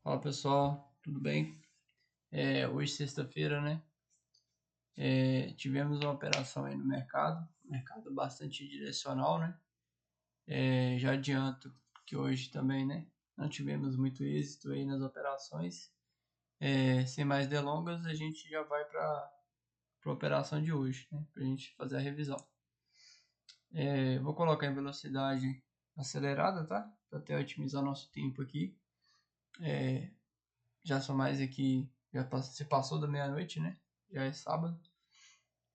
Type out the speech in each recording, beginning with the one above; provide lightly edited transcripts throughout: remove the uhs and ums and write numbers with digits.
Fala pessoal, tudo bem? Hoje sexta-feira, né? Tivemos uma operação aí no mercado bastante direcional, né? Já adianto que hoje também, né? Não tivemos muito êxito aí nas operações. Sem mais delongas, a gente já vai para a operação de hoje, né? Para a gente fazer a revisão. Vou colocar em velocidade acelerada, tá? Para até otimizar nosso tempo aqui. Já são mais aqui, se passou da meia-noite, né? Já é sábado.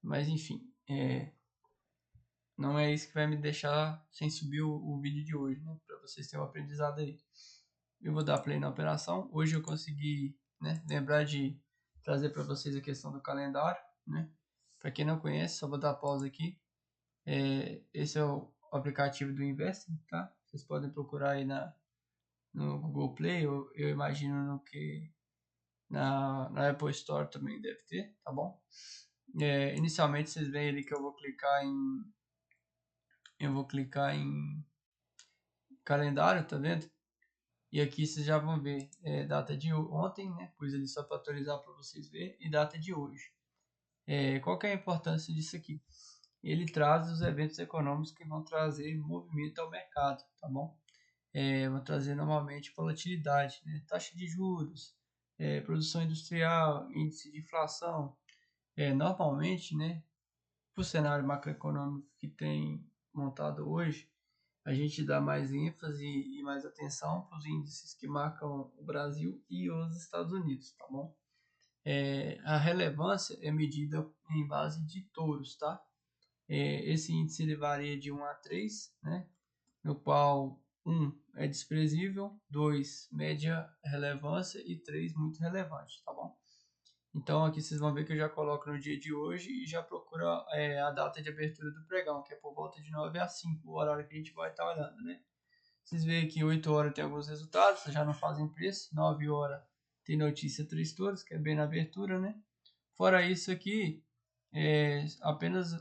Mas enfim, não é isso que vai me deixar sem subir o vídeo de hoje, né? Para vocês terem um aprendizado aí. Eu vou dar play na operação. Hoje eu consegui, né, lembrar de trazer para vocês a questão do calendário, né? Para quem não conhece, só vou dar pausa aqui. Esse é o aplicativo do Investing, tá? Vocês podem procurar aí no Google Play, eu imagino na Apple Store também deve ter, tá bom? Inicialmente vocês veem ali que eu vou clicar em calendário, tá vendo? E aqui vocês já vão ver data de ontem, né? Pus ali só para atualizar para vocês verem, e data de hoje. Qual que é a importância disso aqui? Ele traz os eventos econômicos que vão trazer movimento ao mercado, tá bom? Vão trazer normalmente volatilidade, né? Taxa de juros, produção industrial, índice de inflação. Normalmente, né? Para o cenário macroeconômico que tem montado hoje, a gente dá mais ênfase e mais atenção para os índices que marcam o Brasil e os Estados Unidos, tá bom? A relevância é medida em base de touros, tá? Esse índice ele varia de 1 a 3, né? No qual 1 é desprezível, 2 média relevância e 3 muito relevante, tá bom? Então aqui vocês vão ver que eu já coloco no dia de hoje e já procuro a data de abertura do pregão, que é por volta de 9 a 5, o horário que a gente vai estar olhando, né? Vocês veem que 8 horas tem alguns resultados, já não fazem preço. 9 horas tem notícia 3 touros, que é bem na abertura, né? Fora isso aqui, apenas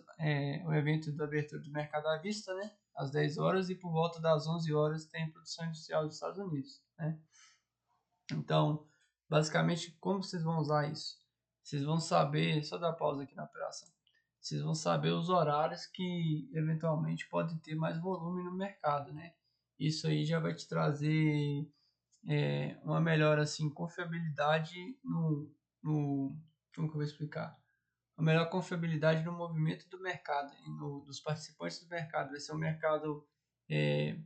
o evento da abertura do mercado à vista, né? Às 10 horas e por volta das 11 horas tem produção industrial dos Estados Unidos, né? Então, basicamente, como vocês vão usar isso? Vocês vão saber, só dar pausa aqui na operação. Vocês vão saber os horários que eventualmente pode ter mais volume no mercado, né? Isso aí já vai te trazer uma melhor assim confiabilidade como que eu vou explicar? Uma melhor confiabilidade no movimento do mercado e dos participantes do mercado. Vai ser um mercado é,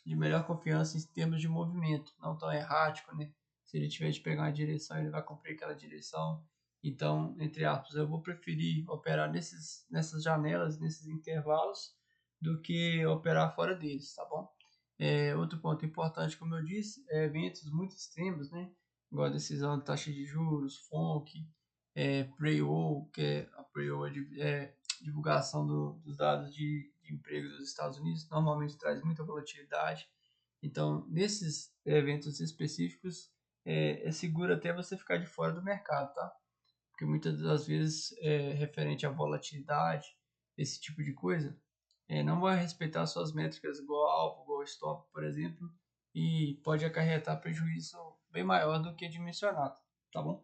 de melhor confiança em termos de movimento, não tão errático, né? Se ele tiver de pegar uma direção, ele vai cumprir aquela direção. Então, entre aspas, eu vou preferir operar nessas janelas, nesses intervalos, do que operar fora deles, tá bom? Outro ponto importante, como eu disse, é eventos muito extremos, né? Igual a decisão de taxa de juros, FONC, Pre-O, que é a Pre-O divulgação dos dados de emprego dos Estados Unidos, normalmente traz muita volatilidade. Então, nesses eventos específicos, é seguro até você ficar de fora do mercado, tá? Porque muitas das vezes, referente à volatilidade, esse tipo de coisa, não vai respeitar suas métricas igual alvo, igual stop, por exemplo, e pode acarretar prejuízo bem maior do que dimensionado, tá bom?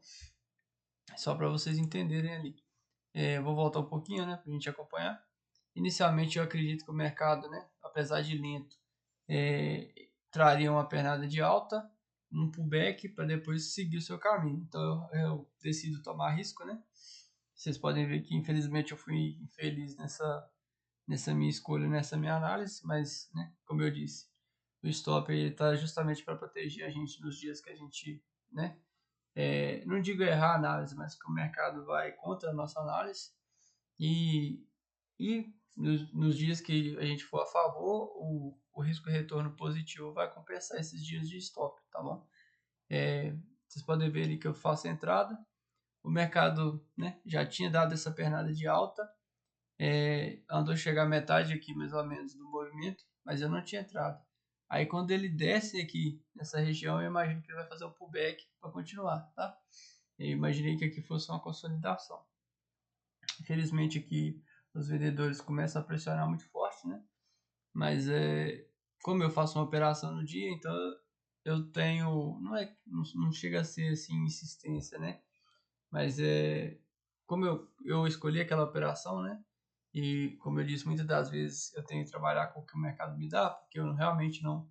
Só para vocês entenderem ali. Vou voltar um pouquinho, né, para a gente acompanhar. Inicialmente eu acredito que o mercado, né, apesar de lento, traria uma pernada de alta, um pullback para depois seguir o seu caminho. Então eu decido tomar risco, né? Vocês podem ver que infelizmente eu fui infeliz nessa minha escolha, nessa minha análise, mas, né, como eu disse, o stop está justamente para proteger a gente nos dias que a gente, né, não digo errar a análise, mas que o mercado vai contra a nossa análise e, e nos dias que a gente for a favor, o risco retorno positivo vai compensar esses dias de stop, tá bom? Vocês podem ver ali que eu faço a entrada, o mercado, né, já tinha dado essa pernada de alta, andou chegar a metade aqui mais ou menos do movimento, mas eu não tinha entrado. Aí quando ele desce aqui nessa região, eu imagino que ele vai fazer um pullback para continuar, tá? Eu imaginei que aqui fosse uma consolidação. Infelizmente aqui os vendedores começam a pressionar muito forte, né? Mas como eu faço uma operação no dia, então eu tenho, não chega a ser assim insistência, né? Mas como eu escolhi aquela operação, né? E como eu disse, muitas das vezes eu tenho que trabalhar com o que o mercado me dá, porque eu realmente não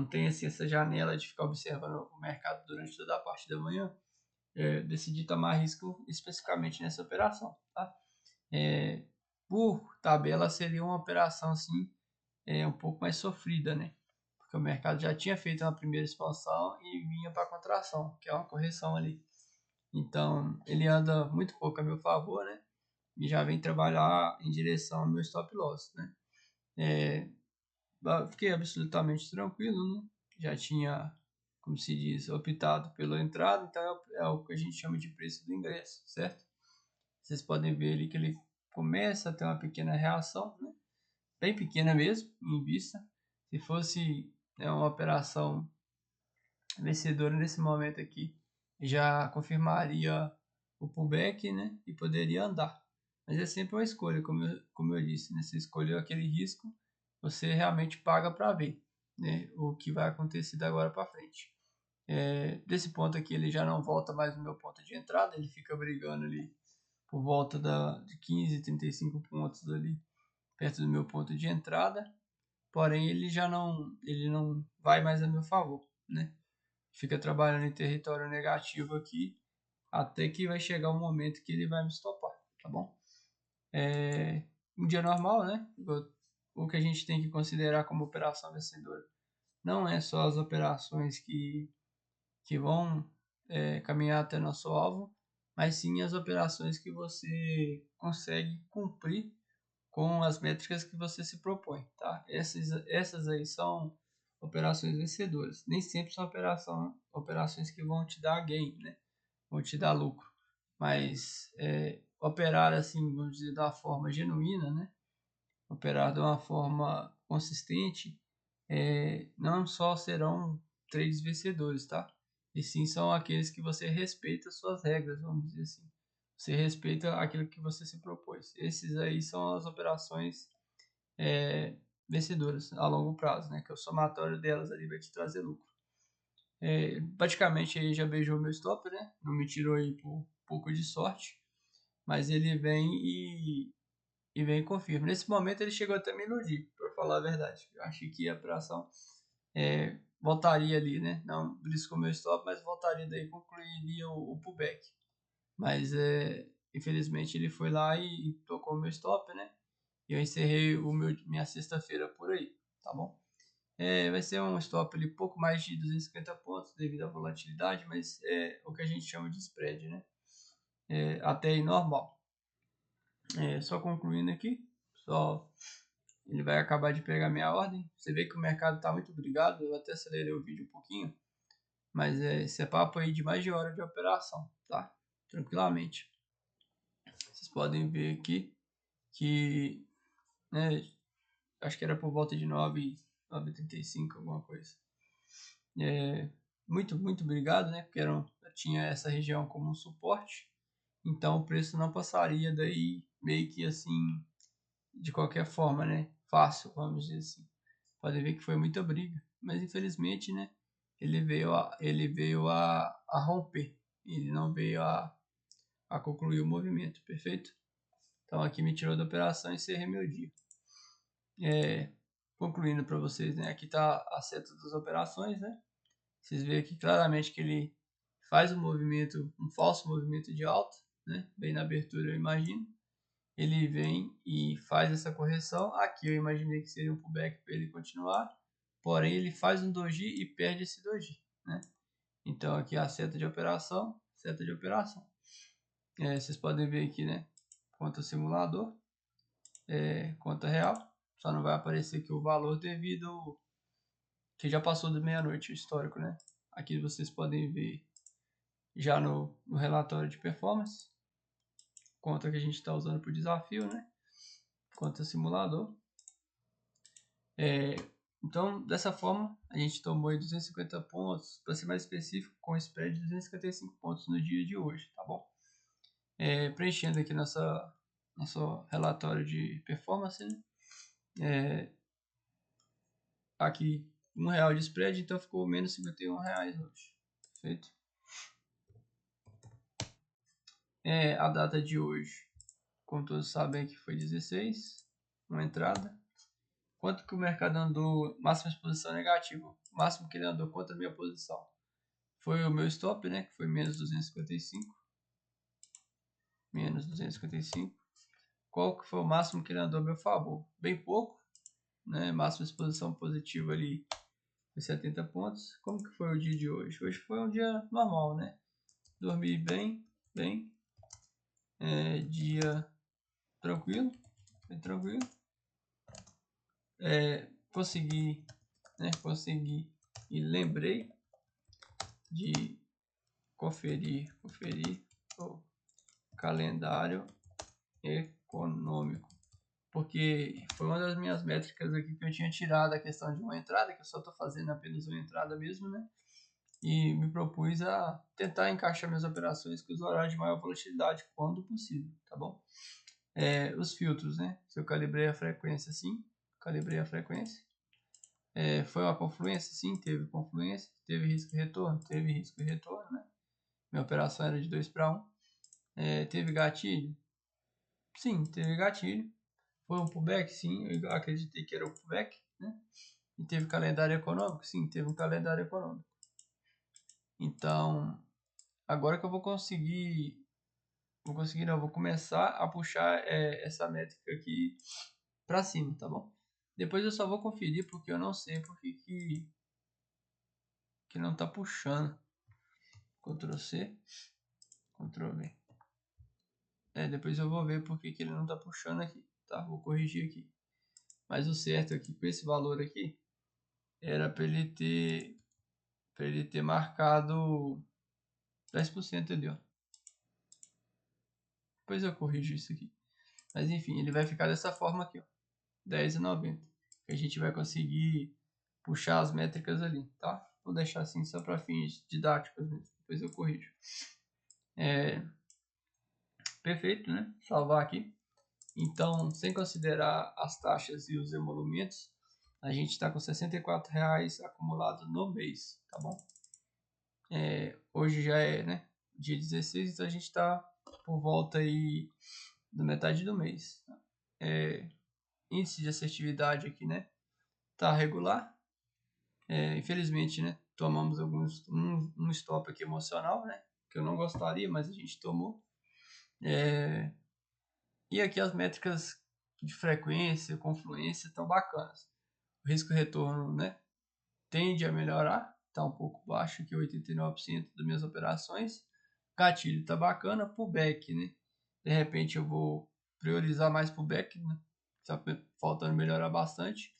tenho assim, essa janela de ficar observando o mercado durante toda a parte da manhã. Decidi tomar risco especificamente nessa operação, tá? É, por tabela seria uma operação assim um pouco mais sofrida, né? Porque o mercado já tinha feito uma primeira expansão e vinha para contração, que é uma correção ali. Então ele anda muito pouco a meu favor, né? E já vem trabalhar em direção ao meu stop loss, né? É, Fiquei absolutamente tranquilo, né? Já tinha, como se diz, optado pela entrada, então é o que a gente chama de preço do ingresso, certo? Vocês podem ver ali que ele começa a ter uma pequena reação, né? Bem pequena mesmo, em vista. Se fosse uma operação vencedora nesse momento aqui, já confirmaria o pullback, né? E poderia andar. Mas é sempre uma escolha, como eu disse, né? Você escolheu aquele risco, você realmente paga para ver, né? O que vai acontecer da agora para frente. Desse ponto aqui ele já não volta mais no meu ponto de entrada, ele fica brigando ali por volta de 15, 35 pontos ali perto do meu ponto de entrada, porém ele não vai mais a meu favor, né? Fica trabalhando em território negativo aqui até que vai chegar um momento que ele vai me stopar, tá bom? Um dia normal, né? O que a gente tem que considerar como operação vencedora não é só as operações que vão caminhar até nosso alvo, mas sim as operações que você consegue cumprir com as métricas que você se propõe, tá? Essas aí são operações vencedoras. Nem sempre são operações que vão te dar gain, né? Vão te dar lucro. Mas operar assim, vamos dizer, da forma genuína, né? Operar de uma forma consistente, não só serão trades vencedores, tá? E sim são aqueles que você respeita suas regras, vamos dizer assim. Você respeita aquilo que você se propôs. Esses aí são as operações vencedoras a longo prazo, né? Que o somatório delas ali vai te trazer lucro. Praticamente aí já beijou meu stop, né? Não me tirou aí por um pouco de sorte, mas ele vem e vem e confirma. Nesse momento ele chegou até a me iludir, para falar a verdade. Eu achei que a operação voltaria ali, né? Não briscou meu stop, mas voltaria daí, concluiria o pullback. Mas infelizmente ele foi lá e tocou o meu stop, né? E eu encerrei minha sexta-feira por aí, tá bom? Vai ser um stop ali pouco mais de 250 pontos devido à volatilidade, mas é o que a gente chama de spread, né? Até aí normal. Só concluindo aqui, ele vai acabar de pegar minha ordem. Você vê que o mercado está muito brigado, eu até acelerei o vídeo um pouquinho, mas esse é papo aí de mais de hora de operação, tá? Tranquilamente. Vocês podem ver aqui que, né, acho que era por volta de 9h35, alguma coisa. Muito obrigado, né? Porque eu tinha essa região como um suporte, então o preço não passaria daí meio que assim, de qualquer forma, né? Fácil, vamos dizer assim. Pode ver que foi muita briga, mas infelizmente, né? Ele veio a romper, ele não veio a concluir o movimento, perfeito? Então aqui me tirou da operação e encerrei meu dia. Concluindo para vocês, né? Aqui está a seta das operações, né? Vocês veem aqui claramente que ele faz um falso movimento de alta, né? Bem na abertura, eu imagino. Ele vem e faz essa correção. Aqui eu imaginei que seria um pullback para ele continuar, porém ele faz um doji e perde esse doji, né? Então aqui a seta de operação, vocês podem ver aqui, né? Conta simulador, conta real. Só não vai aparecer aqui o valor devido que já passou de meia-noite o histórico, né? Aqui vocês podem ver já no relatório de performance, conta que a gente está usando para o desafio, né? Conta simulador. Então, dessa forma, a gente tomou aí 250 pontos, para ser mais específico, com spread de 255 pontos no dia de hoje, tá bom? Preenchendo aqui nosso relatório de performance, né? Aqui R$1 de spread, então ficou menos R$51 hoje. Perfeito? A data de hoje, como todos sabem que foi 16, uma entrada. Quanto que o mercado andou, máxima exposição negativa, o máximo que ele andou contra a minha posição. Foi o meu stop, né, que foi menos 255. Menos 255. Qual que foi o máximo que ele andou a meu favor? Bem pouco, né, máxima exposição positiva ali foi 70 pontos. Como que foi o dia de hoje? Hoje foi um dia normal, né? Dormi bem, dia tranquilo, bem tranquilo. Consegui e lembrei de conferir o calendário econômico, porque foi uma das minhas métricas aqui que eu tinha tirado a questão de uma entrada, que eu só estou fazendo apenas uma entrada mesmo, né? E me propus a tentar encaixar minhas operações com os horários de maior volatilidade quando possível, tá bom? Os filtros, né? Se eu calibrei a frequência, sim, calibrei a frequência. Foi uma confluência? Sim, teve confluência. Teve risco e retorno? Teve risco e retorno, né? Minha operação era de 2 para 1. Teve gatilho? Sim, teve gatilho. Foi um pullback? Sim, eu acreditei que era um pullback, né? E teve calendário econômico? Sim, teve um calendário econômico. Então, agora que eu vou começar a puxar essa métrica aqui para cima, tá bom? Depois eu só vou conferir porque eu não sei porque que não tá puxando. Ctrl C, Ctrl V. Depois eu vou ver porque que ele não tá puxando aqui, tá? Vou corrigir aqui. Mas o certo aqui com esse valor aqui era para ele ter marcado 10% ali, ó. Depois eu corrijo isso aqui. Mas enfim, ele vai ficar dessa forma aqui, ó. 10,90. A gente vai conseguir puxar as métricas ali, tá? Vou deixar assim só para fins didáticos mesmo. Depois eu corrijo. Perfeito, né? Salvar aqui. Então, sem considerar as taxas e os emolumentos, a gente está com R$64 acumulado no mês, tá bom? Hoje já é, né, dia 16, então a gente está por volta aí da metade do mês. Índice de assertividade aqui, né, tá regular. Infelizmente, né, tomamos um stop aqui emocional, né, que eu não gostaria, mas a gente tomou. E aqui as métricas de frequência, confluência estão bacanas. O risco retorno, né, tende a melhorar, está um pouco baixo aqui, 89% das minhas operações. Gatilho está bacana, pullback, né? De repente eu vou priorizar mais pullback, né? Está faltando melhorar bastante.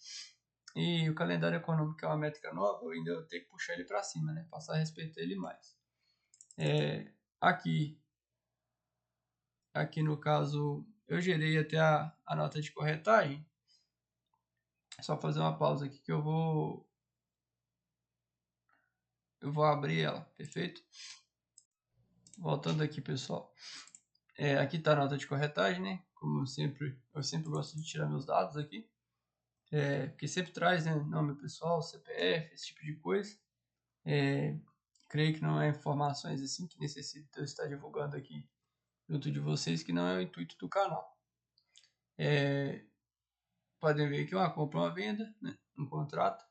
E o calendário econômico é uma métrica nova, eu ainda tenho que puxar ele para cima, né? Passar a respeitar ele mais. Aqui no caso, eu gerei até a nota de corretagem. É só fazer uma pausa aqui que eu vou abrir ela, perfeito? Voltando aqui, pessoal. Aqui está a nota de corretagem, né? Como eu sempre gosto de tirar meus dados aqui. Porque sempre traz, né, nome pessoal, CPF, esse tipo de coisa. Creio que não é informações assim que necessito eu estar divulgando aqui junto de vocês, que não é o intuito do canal. Podem ver aqui uma compra, uma venda, né? Um contrato,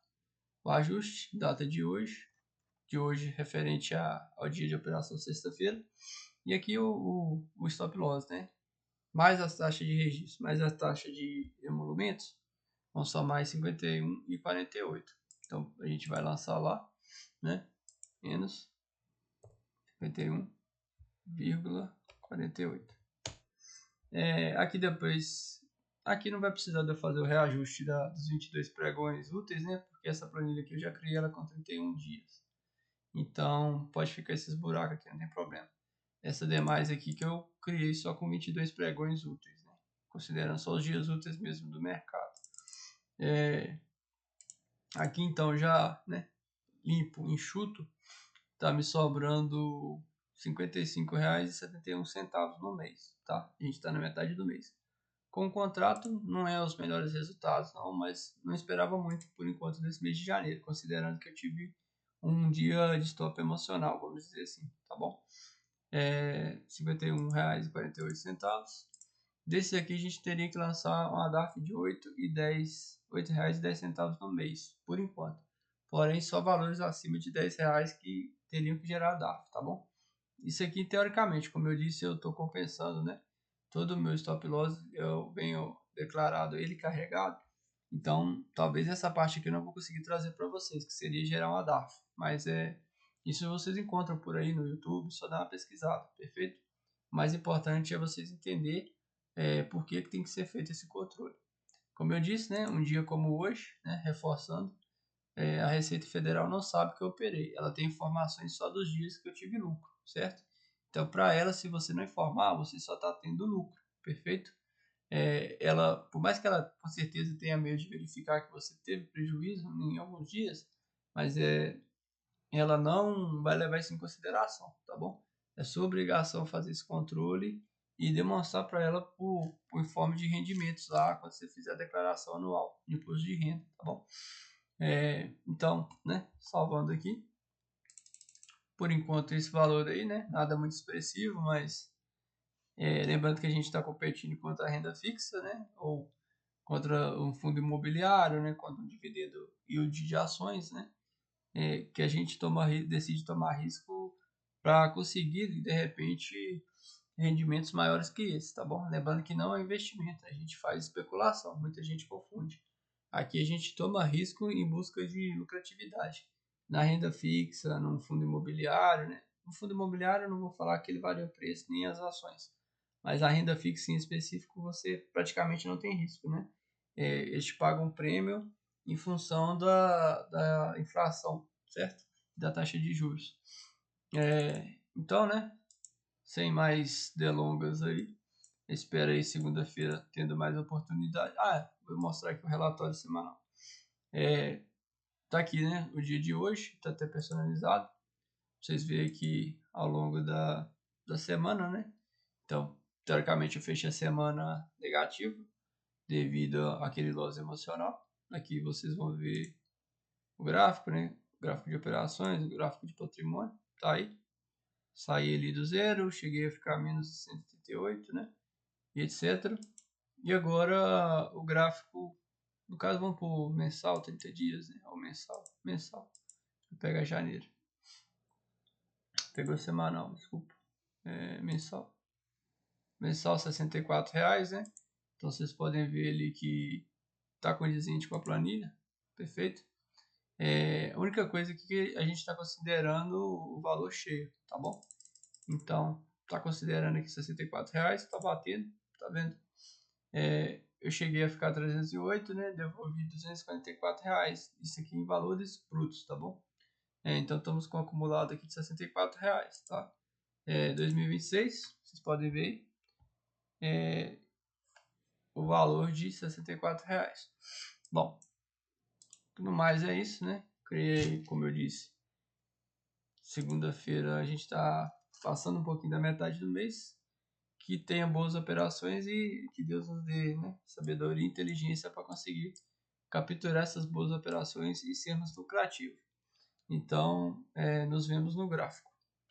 o ajuste, data de hoje referente ao dia de operação sexta-feira. E aqui o stop loss, né? Mais as taxas de registro, mais a taxa de emolumentos, vão somar 51 e 48. Então a gente vai lançar lá, né? Menos 51,48. Aqui depois, aqui não vai precisar de eu fazer o reajuste dos 22 pregões úteis, né? Porque essa planilha aqui eu já criei ela com 31 dias. Então pode ficar esses buracos aqui, não tem problema. Essa demais aqui que eu criei só com 22 pregões úteis, né? Considerando só os dias úteis mesmo do mercado. Aqui então já, né, limpo, enxuto, tá me sobrando R$55,71 no mês, tá? A gente tá na metade do mês. com o contrato não é os melhores resultados, não, mas não esperava muito por enquanto desse mês de janeiro, considerando que eu tive um dia de stop emocional, vamos dizer assim, tá bom? R$ 51,48. Desse aqui a gente teria que lançar uma DARF de R$ 8,10 no mês, por enquanto. Porém, só valores acima de R$ 10 que teriam que gerar DARF, tá bom? Isso aqui, teoricamente, como eu disse, eu estou compensando, né? Todo o meu stop loss eu venho declarado ele carregado. Então, talvez essa parte aqui eu não vou conseguir trazer para vocês, que seria gerar uma DARF. Mas isso vocês encontram por aí no YouTube, só dá uma pesquisada, perfeito? O mais importante é vocês entenderem por que tem que ser feito esse controle. Como eu disse, né, um dia como hoje, né, reforçando, a Receita Federal não sabe que eu operei. Ela tem informações só dos dias que eu tive lucro, certo? Então, para ela, se você não informar, você só está tendo lucro, perfeito? Ela, por mais que ela com certeza tenha meio de verificar que você teve prejuízo em alguns dias, mas ela não vai levar isso em consideração, tá bom? É sua obrigação fazer esse controle e demonstrar para ela por informe de rendimentos lá quando você fizer a declaração anual de imposto de renda, tá bom? Então, né, salvando aqui, por enquanto esse valor aí, né, nada muito expressivo, mas lembrando que a gente está competindo contra a renda fixa, né, ou contra um fundo imobiliário, né, contra um dividendo yield de ações, né, que a gente decide tomar risco para conseguir, de repente, rendimentos maiores que esse, tá bom? Lembrando que não é investimento, a gente faz especulação, muita gente confunde. Aqui a gente toma risco em busca de lucratividade. Na renda fixa, num fundo imobiliário, né? No fundo imobiliário eu não vou falar que ele varia o preço nem as ações, mas a renda fixa em específico você praticamente não tem risco, né? Eles te pagam um prêmio em função da inflação, certo? Da taxa de juros. Então, né? Sem mais delongas aí. Espero aí segunda-feira tendo mais oportunidade. Vou mostrar aqui o relatório semanal. Tá aqui, né? O dia de hoje, tá até personalizado. Vocês verem aqui ao longo da semana, né? Então, teoricamente eu fechei a semana negativo devido àquele loss emocional. Aqui vocês vão ver o gráfico, né? O gráfico de operações, o gráfico de patrimônio, tá aí. Saí ali do zero, cheguei a ficar menos 138, né? E etc. E agora o gráfico, no caso vamos por mensal, 30 dias, né? Ou mensal. Vou pegar janeiro. Pegou semanal, desculpa. Mensal. Mensal R$ 64, né? Então vocês podem ver ali que tá condizente com a planilha. Perfeito? A única coisa aqui que a gente está considerando o valor cheio, tá bom? Então, tá considerando aqui R$ 64, tá batendo, tá vendo? Eu cheguei a ficar 308, né? Devolvi R$ 244. Isso aqui em valores brutos, tá bom? Então estamos com um acumulado aqui de R$ 64, tá? 2026, vocês podem ver o valor de R$ 64. Bom, tudo mais é isso, né? Criei, como eu disse, segunda-feira a gente está passando um pouquinho da metade do mês. Que tenha boas operações e que Deus nos dê, né, sabedoria e inteligência para conseguir capturar essas boas operações e sermos lucrativos. Então, nos vemos no gráfico.